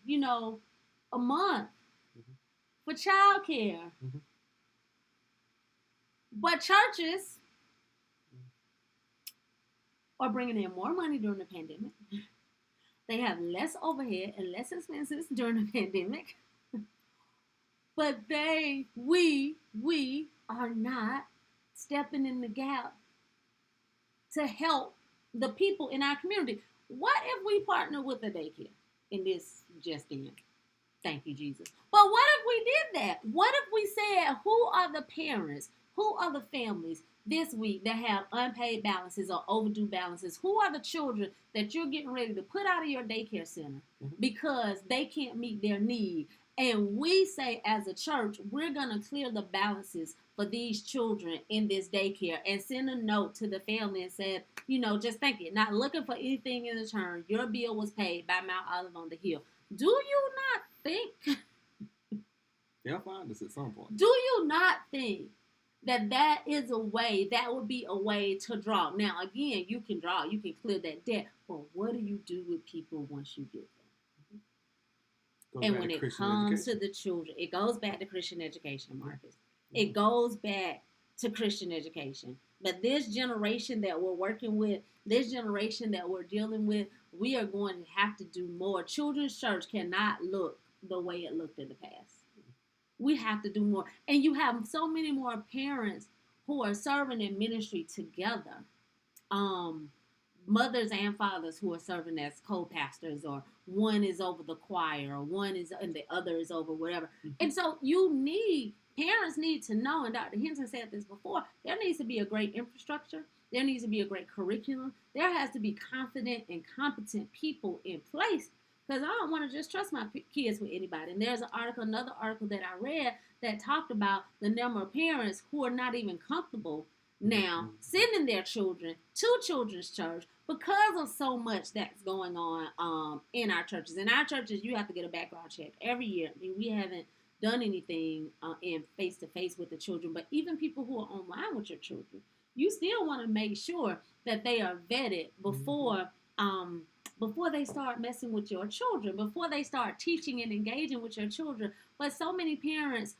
a month. For child care. But churches are bringing in more money during the pandemic. They have less overhead and less expenses during the pandemic. But we are not stepping in the gap to help the people in our community. What if we partner with a daycare in this just in? Thank you, Jesus. But what if we did that? What if we said, who are the parents, who are the families this week that have unpaid balances or overdue balances? Who are the children that you're getting ready to put out of your daycare center because they can't meet their need? And we say as a church, we're going to clear the balances for these children in this daycare and send a note to the family and said, just think it, not looking for anything in return. Your bill was paid by Mount Olive on the Hill. Do you not think? They'll find us at some point. Do you not think that is a way, that would be a way to draw? Now, again, you can draw, you can clear that debt, but what do you do with people once you get them? And when it comes to the children, it goes back to Christian education, Marcus. It goes back to Christian education. But this generation that we're working with, this generation that we're dealing with, we are going to have to do more. Children's church cannot look the way it looked in the past. We have to do more. And you have so many more parents who are serving in ministry together. Mothers and fathers who are serving as co-pastors, or one is over the choir, or one is, and the other is over whatever. And so parents need to know, and Dr. Hinton said this before, there needs to be a great infrastructure. There needs to be a great curriculum. There has to be confident and competent people in place because I don't want to just trust my kids with anybody. And there's another article that I read that talked about the number of parents who are not even comfortable now sending their children to children's church because of so much that's going on in our churches. In our churches, you have to get a background check every year. I mean, we haven't done anything in face-to-face with the children, but even people who are online with your children, you still want to make sure that they are vetted before they start messing with your children, before they start teaching and engaging with your children. But so many parents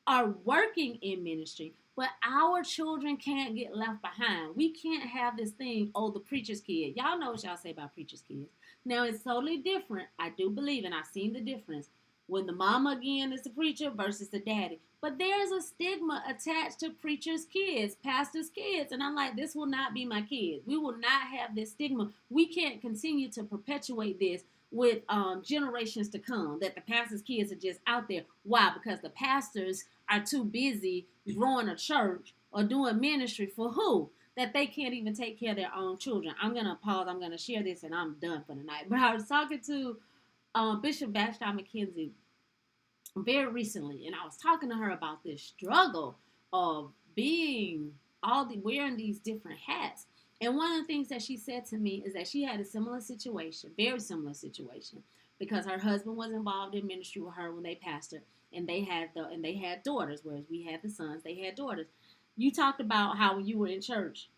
are working in ministry, but our children can't get left behind. We can't have this thing, oh, the preacher's kid. Y'all know what y'all say about preacher's kids. Now, it's totally different. I do believe, and I've seen the difference, when the mama, again, is the preacher versus the daddy. But there's a stigma attached to preachers' kids, pastors' kids. And I'm like, this will not be my kids. We will not have this stigma. We can't continue to perpetuate this with generations to come, that the pastors' kids are just out there. Why? Because the pastors are too busy growing a church or doing ministry for who? That they can't even take care of their own children. I'm going to pause. I'm going to share this, and I'm done for the night. But I was talking to Bishop Vashti McKenzie very recently, and I was talking to her about this struggle of wearing these different hats. And one of the things that she said to me is that she had a similar situation, very similar situation, because her husband was involved in ministry with her when they pastored, and they had daughters, whereas we had the sons, they had daughters. You talked about how when you were in church,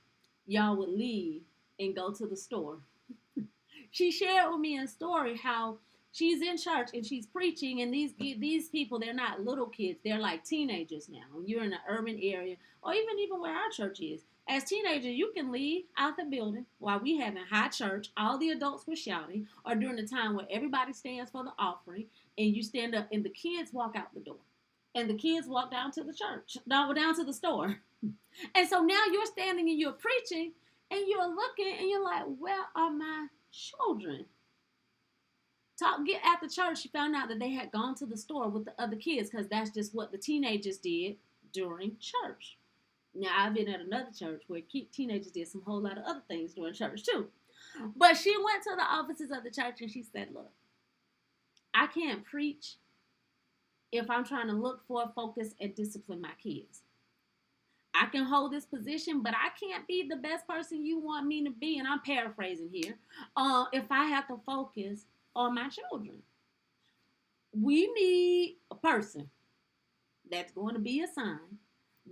y'all would leave and go to the store. She shared with me a story how she's in church and she's preaching, and these people, they're not little kids, they're like teenagers now. You're in an urban area, or even where our church is. As teenagers, you can leave out the building while we having high church, all the adults were shouting, or during the time where everybody stands for the offering, and you stand up and the kids walk out the door. And the kids walk down to the church, down to the store. And so now you're standing and you're preaching, and you're looking, and you're like, where are my children? Get at the church, she found out that they had gone to the store with the other kids, because that's just what the teenagers did during church. Now, I've been at another church where teenagers did some whole lot of other things during church too. But she went to the offices of the church and she said, look, I can't preach if I'm trying to look for, focus, and discipline my kids. I can hold this position, but I can't be the best person you want me to be. And I'm paraphrasing here. If I have to focus on my children. We need a person that's going to be assigned,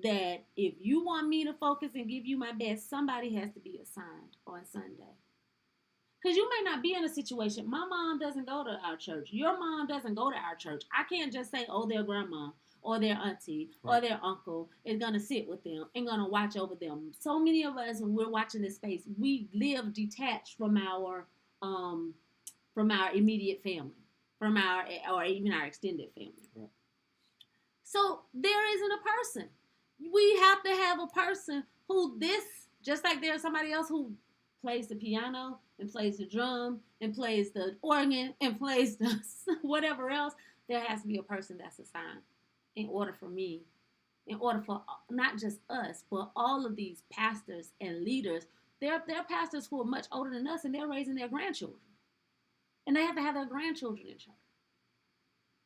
that if you want me to focus and give you my best, somebody has to be assigned on Sunday. Because you may not be in a situation, my mom doesn't go to our church, your mom doesn't go to our church. I can't just say, oh, their grandma or their auntie or their uncle is going to sit with them and going to watch over them. So many of us, when we're watching this space, we live detached from our immediate family, or even our extended family. Right. So there isn't a person. We have to have a person who just like there's somebody else who plays the piano and plays the drum and plays the organ and plays the whatever else, there has to be a person that's assigned in order for not just us, but all of these pastors and leaders. They're pastors who are much older than us, and they're raising their grandchildren. And they have to have their grandchildren in church.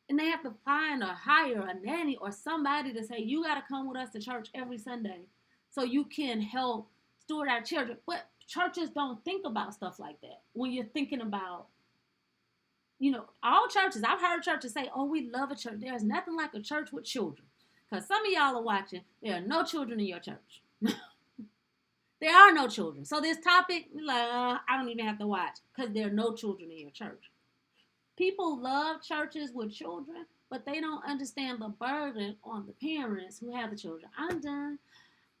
And they have to find or hire a nanny or somebody to say, you got to come with us to church every Sunday so you can help steward our children. But churches don't think about stuff like that. When you're thinking about, all churches, I've heard churches say, oh, we love a church. There's nothing like a church with children. Because some of y'all are watching, there are no children in your church. There are no children. So this topic, I don't even have to watch because there are no children in your church. People love churches with children, but they don't understand the burden on the parents who have the children. I'm done.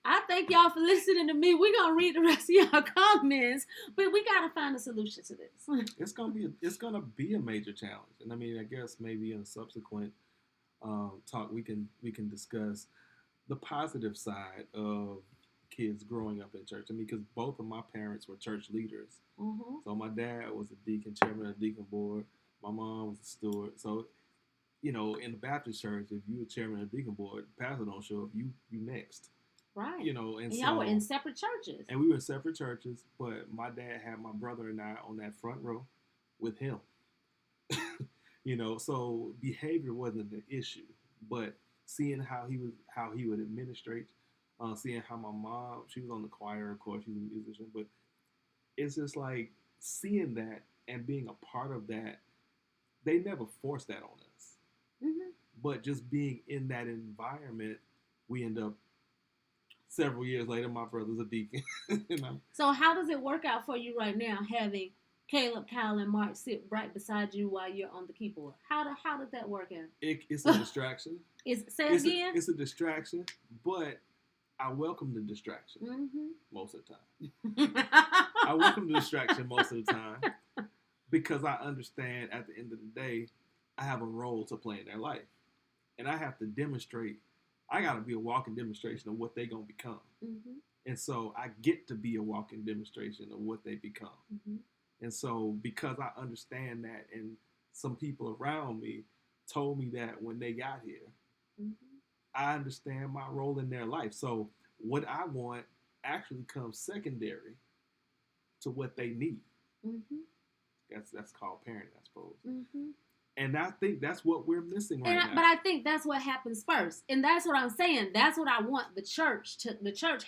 I thank y'all for listening to me. We're going to read the rest of y'all comments, but we got to find a solution to this. It's going to be a major challenge. And I mean, I guess maybe in a subsequent talk, we can discuss the positive side of kids growing up in church. I mean, because both of my parents were church leaders. Mm-hmm. So my dad was a deacon, chairman of the deacon board. My mom was a steward. So, in the Baptist church, if you were chairman of the deacon board, the pastor don't show up, you next. Right. And y'all were in separate churches. And we were in separate churches, but my dad had my brother and I on that front row with him. So behavior wasn't the issue, but seeing how he would administrate, seeing how my mom, she was on the choir, of course, she's a musician, but it's just like seeing that and being a part of that. They never forced that on us, but just being in that environment, we end up several years later. My brother's a deacon. So how does it work out for you right now, having Caleb, Kyle, and Mark sit right beside you while you're on the keyboard? How does that work out? It's a distraction. Say it again? It's a distraction, but I welcome the distraction most of the time. I welcome the distraction most of the time because I understand at the end of the day, I have a role to play in their life. And I have to demonstrate. I got to be a walking demonstration of what they're going to become. And so I get to be a walking demonstration of what they become. And so because I understand that, and some people around me told me that when they got here, I understand my role in their life. So what I want actually comes secondary to what they need. That's called parenting, I suppose. And I think that's what we're missing now. But I think that's what happens first. And that's what I'm saying. That's what I want the church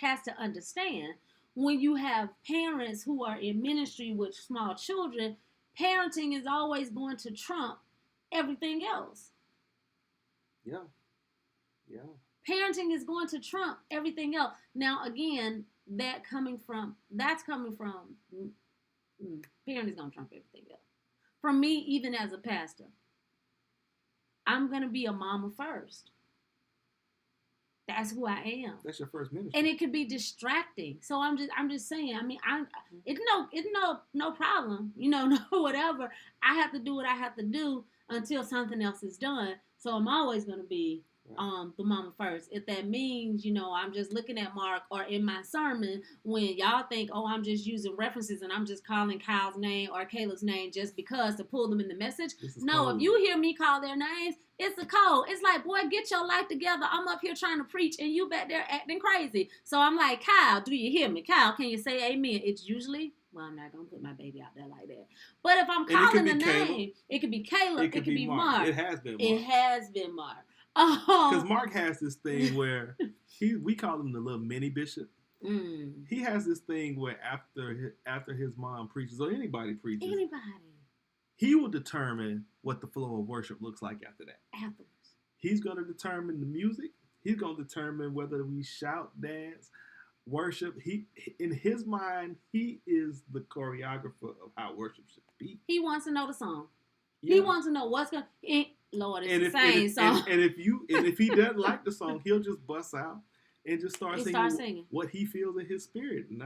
has to understand. When you have parents who are in ministry with small children, parenting is always going to trump everything else. Yeah. Parenting is going to trump everything else. Now, again, that's coming from parenting is going to trump everything else. For me, even as a pastor, I'm going to be a mama first. That's who I am. That's your first ministry. And it could be distracting. So I'm just saying, I mean, it's no problem, no whatever. I have to do what I have to do until something else is done. So I'm always going to be the mama first. If that means, I'm just looking at Mark, or in my sermon, when y'all think, oh, I'm just using references and I'm just calling Kyle's name or Caleb's name just because to pull them in the message. No, cold. If you hear me call their names, it's a code. It's like, boy, get your life together. I'm up here trying to preach and you back there acting crazy. So I'm like, Kyle, do you hear me? Kyle, can you say amen? It's usually, well, I'm not going to put my baby out there like that. But if I'm calling the name, it could be Caleb. It could be Mark. It has been Mark. It has been Mark. Because Mark has this thing where we call him the little mini bishop. He has this thing where after his mom preaches, or anybody preaches, he will determine what the flow of worship looks like after that. Afterwards. He's going to determine the music. He's going to determine whether we shout, dance, worship. In his mind, he is the choreographer of how worship should be. He wants to know the song. Yeah. He wants to know what's going to... Lord, it's the same song. And if he doesn't like the song, he'll just bust out and just start singing what he feels in his spirit. And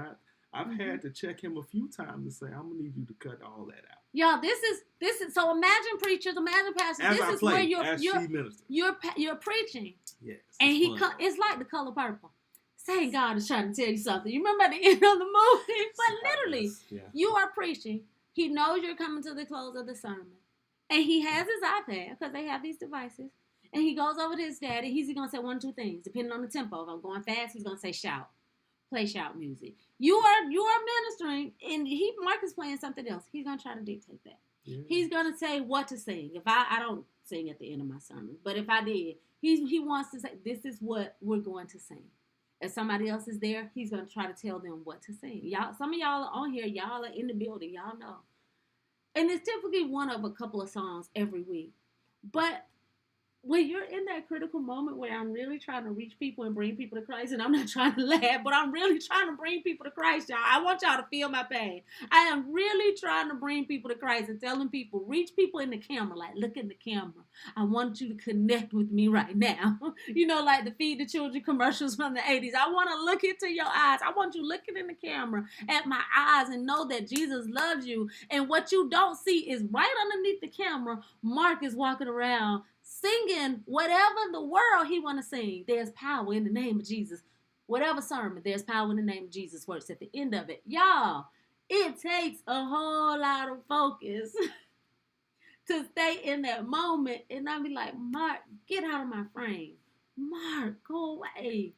I've had to check him a few times to say, I'm gonna need you to cut all that out. Y'all, this is so imagine preachers, imagine pastors. Where you're preaching. Yes. And it's like The Color Purple. Saying God is trying to tell you something. You remember at the end of the movie? But literally, you are preaching. He knows you're coming to the close of the sermon. And he has his iPad, because they have these devices. And he goes over to his dad, and he's going to say one or two things, depending on the tempo. If I'm going fast, he's going to say shout. Play shout music. You are ministering, and Mark is playing something else. He's going to try to dictate that. Yeah. He's going to say what to sing. If I don't sing at the end of my sermon, but if I did, he wants to say, this is what we're going to sing. If somebody else is there, he's going to try to tell them what to sing. Y'all, some of y'all are on here. Y'all are in the building. Y'all know. And it's typically one of a couple of songs every week. But when you're in that critical moment where I'm really trying to reach people and bring people to Christ, and I'm not trying to laugh, but I'm really trying to bring people to Christ, y'all. I want y'all to feel my pain. I am really trying to bring people to Christ and telling people, reach people in the camera, like, look in the camera. I want you to connect with me right now. Like the Feed the Children commercials from the 80s. I want to look into your eyes. I want you looking in the camera at my eyes and know that Jesus loves you. And what you don't see is right underneath the camera, Mark is walking around singing whatever the world he want to sing. There's power in the name of Jesus. Whatever sermon, there's power in the name of Jesus works at the end of it. Y'all, it takes a whole lot of focus to stay in that moment. And I'll be like, Mark, get out of my frame. Mark, go away.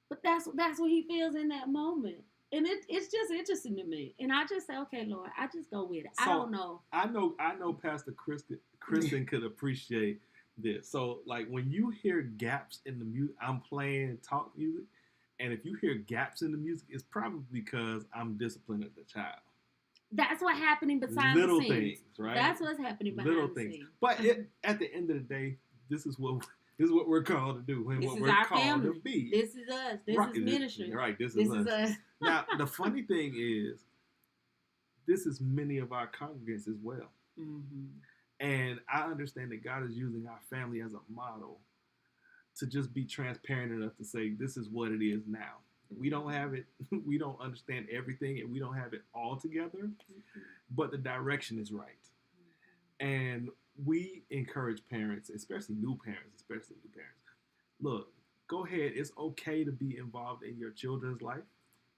But that's what he feels in that moment. And it's just interesting to me. And I just say, okay, Lord, I just go with it. So, I don't know. I know Pastor Kristen could appreciate this. So, like, when you hear gaps in the music, I'm playing talk music, and if you hear gaps in the music, it's probably because I'm disciplining the child. That's what's happening behind little the scenes. Things, right? That's what's happening behind little the things. scenes. But at the end of the day, this is what we're called to do, and this what is we're our called family. to be. This is us. This is ministry. Right. This is us. Now, the funny thing is, this is many of our congregants as well. Mm-hmm. And I understand that God is using our family as a model to just be transparent enough to say, this is what it is now. We don't have it. We don't understand everything, and we don't have it all together. Mm-hmm. But the direction is right. Mm-hmm. And we encourage parents, especially new parents. Look, go ahead. It's okay to be involved in your children's life.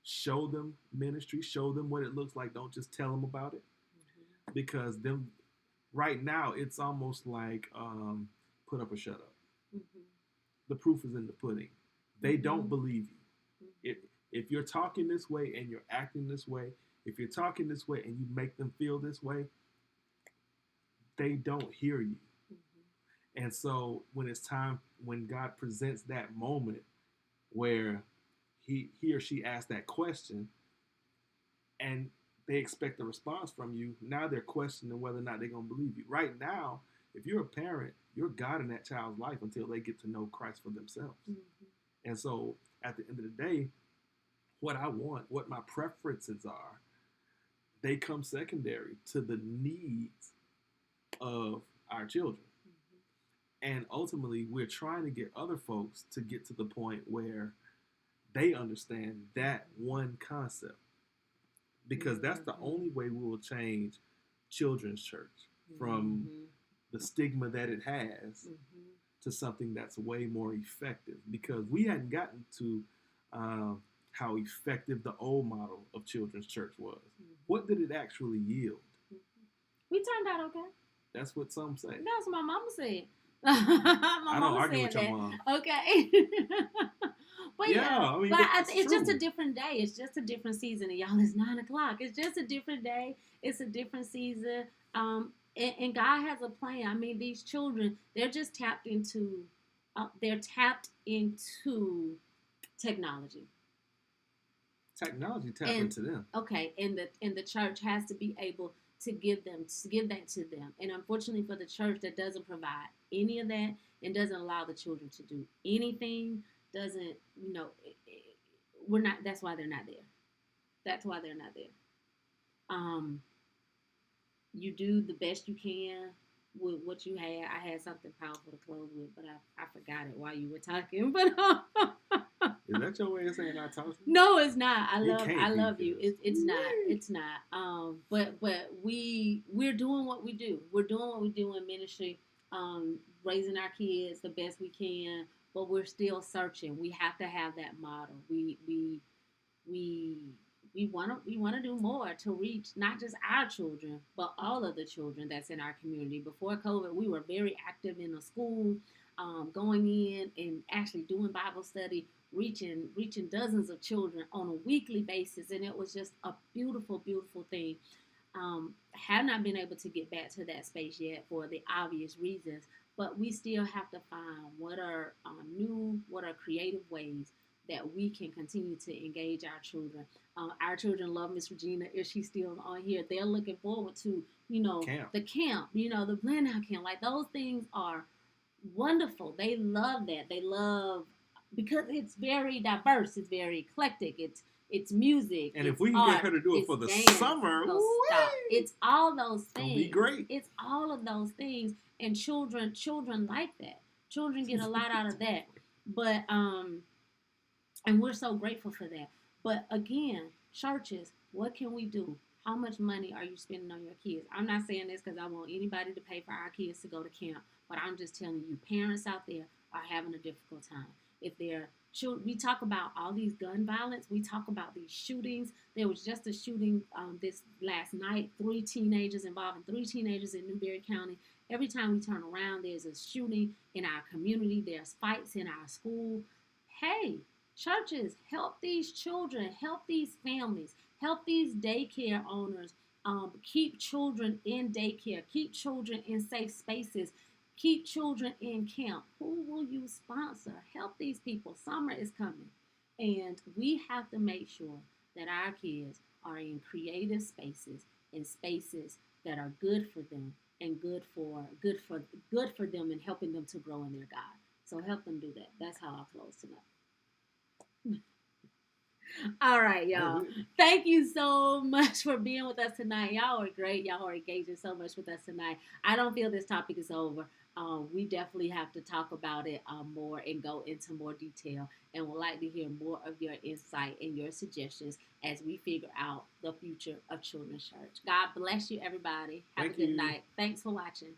Show them ministry. Show them what it looks like. Don't just tell them about it. Mm-hmm. Because right now, it's almost like put up or shut up. Mm-hmm. The proof is in the pudding. They mm-hmm. don't believe you. Mm-hmm. If you're talking this way and you're acting this way, if you're talking this way and you make them feel this way, they don't hear you. Mm-hmm. And so when God presents that moment where he or she asks that question and they expect a response from you, now they're questioning whether or not they're going to believe you. Right now, if you're a parent, you're God in that child's life until they get to know Christ for themselves. Mm-hmm. And so at the end of the day, what I want, what my preferences are, they come secondary to the needs of our children. Mm-hmm. And ultimately, we're trying to get other folks to get to the point where they understand that one concept. Because mm-hmm. that's the only way we will change children's church from mm-hmm. the stigma that it has mm-hmm. to something that's way more effective. Because we hadn't gotten to how effective the old model of children's church was. Mm-hmm. What did it actually yield? Mm-hmm. We turned out okay. That's what some say. That's what my mama said. I don't argue with your mom. Okay. But yeah, I mean, it's just a different day. It's just a different season. And y'all, it's 9:00. It's just a different day. It's a different season. And God has a plan. I mean, these children, they're just tapped into technology. Technology tapped into them. Okay, and the church has to be able to give that to them. And unfortunately for the church, that doesn't provide any of that and doesn't allow the children to do anything. Doesn't, we're not, that's why they're not there. That's why they're not there. You do the best you can with what you had. I had something powerful to close with, but I forgot it while you were talking. But is that your way of saying I talk? No, it's not. I love you. It's not. It's not. But we're doing what we do. We're doing what we do in ministry. Raising our kids the best we can. But we're still searching. We have to have that model. We want to do more to reach not just our children, but all of the children that's in our community. Before COVID, we were very active in the school, going in and actually doing Bible study, reaching dozens of children on a weekly basis, and it was just a beautiful, beautiful thing. Have not been able to get back to that space yet for the obvious reasons. But we still have to find what are creative ways that we can continue to engage our children. Our children love Miss Regina if she's still on here. They're looking forward to, the camp, the blend out camp. Like, those things are wonderful. They love that. They love, because it's very diverse. It's very eclectic. It's music. And if we can get her to do it for the summer, it's all those things. It'll be great. It's all of those things. And children like that. Children get a lot out of that. But, and we're so grateful for that. But again, churches, what can we do? How much money are you spending on your kids? I'm not saying this because I want anybody to pay for our kids to go to camp. But I'm just telling you, parents out there are having a difficult time. If they're children, we talk about all these gun violence. We talk about these shootings. There was just a shooting this last night. 3 teenagers involving 3 teenagers in Newberry County. Every time we turn around, there's a shooting in our community. There's fights in our school. Hey, Churches, help these children, help these families, help these daycare owners. Keep children in daycare, keep children in safe spaces, keep children in camp. Who will you sponsor? Help these people. Summer is coming, and we have to make sure that our kids are in creative spaces, in spaces that are good for them and good for them and helping them to grow in their God. So help them do that. That's how I'll close tonight. All right, y'all. Thank you so much for being with us tonight. Y'all are great. Y'all are engaging so much with us tonight. I don't feel this topic is over. We definitely have to talk about it more and go into more detail. And would like to hear more of your insight and your suggestions as we figure out the future of Children's Church. God bless you, everybody. Have a good night. Thanks for watching.